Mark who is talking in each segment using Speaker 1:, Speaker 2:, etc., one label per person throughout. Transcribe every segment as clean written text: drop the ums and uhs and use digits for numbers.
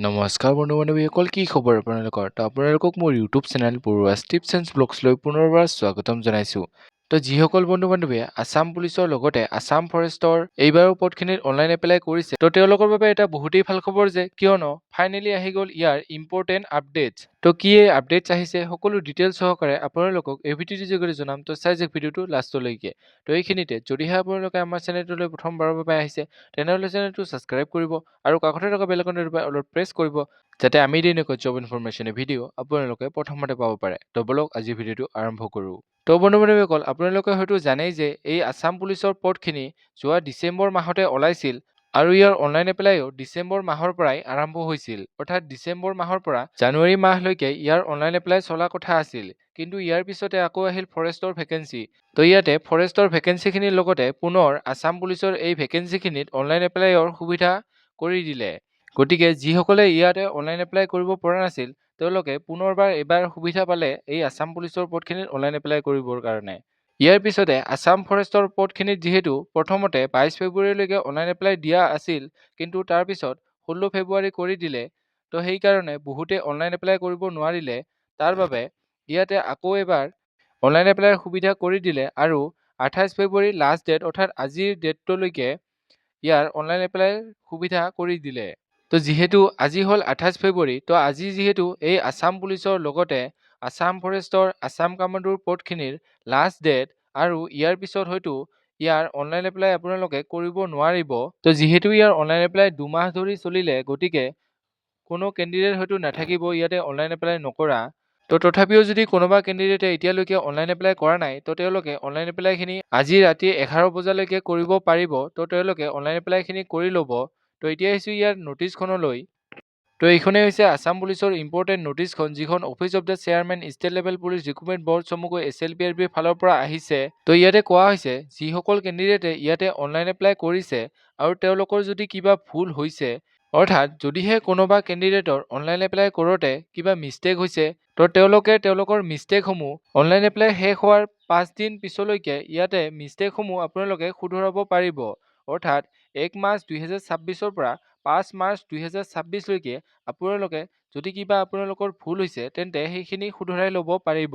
Speaker 1: নমস্কাৰ বন্ধু-বান্ধৱীসকল, কি খবৰ আপোনালোকৰ? তো আপোনালোকক মোৰ YouTube channel Baruah tips and ব্লগছলৈ পুনৰবাৰ স্বাগতম জনাইছোঁ। তো যিসকল বন্ধু-বান্ধৱীয়ে আছাম পুলিচৰ লগতে আছাম ফৰেষ্টৰ এইবাৰৰ পদখিনিত অনলাইন এপ্লাই কৰিছে, তো তেওঁলোকৰ বাবে এটা বহুতেই ভাল খবৰ যে কিয়নো ফাইনেলি আহি গ'ল ইয়াৰ ইম্পৰ্টেণ্ট আপডেটছ। তো কি এই আপডেটছ আহিছে সকলো ডিটেইলছ সহকাৰে আপোনালোকক এই ভিডিঅ'টোৰ যোগেদি জনাম। তো চাই যাওক ভিডিঅ'টো লাষ্টলৈকে। তো এইখিনিতে যদিহে আপোনালোকে আমাৰ চেনেলটোলৈ প্ৰথমবাৰৰ বাবে আহিছে, তেনেহ'লে চেনেলটো ছাবস্ক্ৰাইব কৰিব আৰু কাষতে থকা বেল আইকনটো অলপ প্ৰেছ কৰিব, যাতে আমি দি এনেকুৱা জব ইনফৰমেশ্যন ভিডিঅ' আপোনালোকে প্ৰথমতে পাব পাৰে। তো বলক আজি ভিডিঅ'টো আৰম্ভ কৰোঁ। তো বন্ধু-বান্ধৱীসকল, আপোনালোকে হয়তো জানেই যে এই আছাম পুলিচৰ পদখিনি যোৱা ডিচেম্বৰ মাহতে ওলাইছিল আৰু ইয়াৰ অনলাইন এপ্লাইও ডিচেম্বৰ মাহৰ পৰাই আৰম্ভ হৈছিল। অৰ্থাৎ ডিচেম্বৰ মাহৰ পৰা জানুৱাৰী মাহলৈকে ইয়াৰ অনলাইন এপ্লাই চলা কথা আছিল। কিন্তু ইয়াৰ পিছতে আকৌ আহিল ফৰেষ্টৰ ভেকেঞ্চি। তো ইয়াতে ফৰেষ্টৰ ভেকেঞ্চিখিনিৰ লগতে পুনৰ আছাম পুলিচৰ এই ভেকেঞ্চিখিনিত অনলাইন এপ্লাইৰ সুবিধা কৰি দিলে। গতিকে যিসকলে ইয়াতে অনলাইন এপ্লাই কৰিব পৰা নাছিল, তেওঁলোকে পুনৰবাৰ এইবাৰ সুবিধা পালে এই আছাম পুলিচৰ পদখিনিত অনলাইন এপ্লাই কৰিবৰ কাৰণে। ইয়াৰ পিছতে আছাম ফৰেষ্টৰ পদখিনিত যিহেতু প্ৰথমতে 22 ফেব্ৰুৱাৰীলৈকে অনলাইন এপ্লাই দিয়া আছিল, কিন্তু তাৰ পিছত 16 ফেব্ৰুৱাৰী কৰি দিলে। তো সেইকাৰণে বহুতে অনলাইন এপ্লাই কৰিব নোৱাৰিলে। তাৰ বাবে ইয়াতে আকৌ এবাৰ অনলাইন এপ্লাইৰ সুবিধা কৰি দিলে আৰু 28 ফেব্ৰুৱাৰী লাষ্ট ডেট, অৰ্থাৎ আজিৰ ডেটলৈকে ইয়াৰ অনলাইন এপ্লাইৰ সুবিধা কৰি দিলে। তো যিহেতু আজি হ'ল 28 ফেব্ৰুৱাৰী, তো আজি যিহেতু এই আছাম পুলিচৰ লগতে আছাম ফৰেষ্টৰ আছাম কামাণ্ডোৰ পদখিনিৰ লাষ্ট ডেট আৰু ইয়াৰ পিছত হয়তো ইয়াৰ অনলাইন এপ্লাই আপোনালোকে কৰিব নোৱাৰিব। তো যিহেতু ইয়াৰ অনলাইন এপ্লাই 2 মাহ ধৰি চলিলে, গতিকে কোনো কেণ্ডিডেট হয়তো নাথাকিব ইয়াতে অনলাইন এপ্লাই নকৰা। তো তথাপিও যদি কোনোবা কেণ্ডিডেটে এতিয়ালৈকে অনলাইন এপ্লাই কৰা নাই, তো তেওঁলোকে অনলাইন এপ্লাইখিনি আজি ৰাতি 11 বজালৈকে কৰিব পাৰিব। তো তেওঁলোকে অনলাইন এপ্লাইখিনি কৰি ল'ব। তো এতিয়া আহিছোঁ ইয়াৰ নটিছখনলৈ। তো এইখনেই হৈছে আছাম পুলিচৰ ইম্পৰ্টেণ্ট নটিছখন, যিখন office of the chairman state level police recruitment board চমুকৈ SLPRBৰ ফালৰ পৰা আহিছে। তো ইয়াতে কোৱা হৈছে যিসকল কেণ্ডিডেটে ইয়াতে অনলাইন এপ্লাই কৰিছে আৰু তেওঁলোকৰ যদি কিবা ভুল হৈছে, অৰ্থাৎ যদিহে কোনোবা কেণ্ডিডেটৰ অনলাইন এপ্লাই কৰোঁতে কিবা মিষ্টেক হৈছে, তো তেওঁলোকে তেওঁলোকৰ মিষ্টেকসমূহ অনলাইন এপ্লাই শেষ হোৱাৰ 5 দিন পিছলৈকে ইয়াতে মিষ্টেকসমূহ আপোনালোকে শুধৰাব পাৰিব। অৰ্থাৎ 1 মাৰ্চ 2026ৰ পৰা 5 মাৰ্চ 2026লৈকে আপোনালোকে যদি কিবা আপোনালোকৰ ভুল হৈছে, তেন্তে সেইখিনি শুধৰাই ল'ব পাৰিব।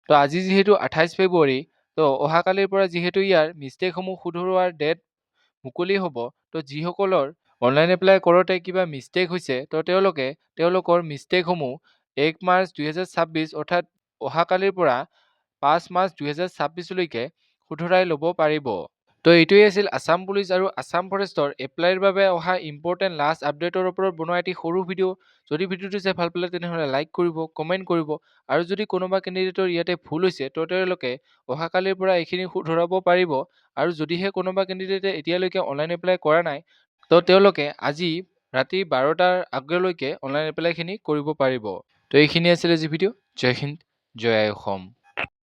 Speaker 1: তো আজি যিহেতু 28 ফেব্ৰুৱাৰী, তো অহাকালিৰ পৰা যিহেতু ইয়াৰ মিষ্টেকসমূহ শুধৰোৱাৰ ডেট মুকলি হ'ব, তো যিসকলৰ অনলাইন এপ্লাই কৰোঁতে কিবা মিষ্টেক হৈছে, তো তেওঁলোকে তেওঁলোকৰ মিষ্টেকসমূহ 1 মাৰ্চ 2026, অৰ্থাৎ অহাকালিৰ পৰা 5 মাৰ্চ 2026লৈকে শুধৰাই ল'ব পাৰিব। তো এইটোৱেই আছিল আছাম পুলিচ আৰু আছাম ফৰেষ্টৰ এপ্লাইৰ বাবে অহা ইম্পৰ্টেণ্ট লাষ্ট আপডেটৰ ওপৰত বনোৱা এটি সৰু ভিডিঅ'। যদি ভিডিঅ'টো চাই ভাল পালে তেনেহ'লে লাইক কৰিব, কমেণ্ট কৰিব আৰু যদি কোনোবা কেণ্ডিডেটৰ ইয়াতে ভুল হৈছে, তো তেওঁলোকে অহাকালিৰ পৰা এইখিনি শুধৰাব পাৰিব। আৰু যদিহে কোনোবা কেণ্ডিডেটে এতিয়ালৈকে অনলাইন এপ্লাই কৰা নাই, তো তেওঁলোকে আজি ৰাতি 12টাৰ আগলৈকে অনলাইন এপ্লাইখিনি কৰিব পাৰিব। তো এইখিনি আছিলে আজি ভিডিঅ'। জয় হিন্দ, জয় আই অসম।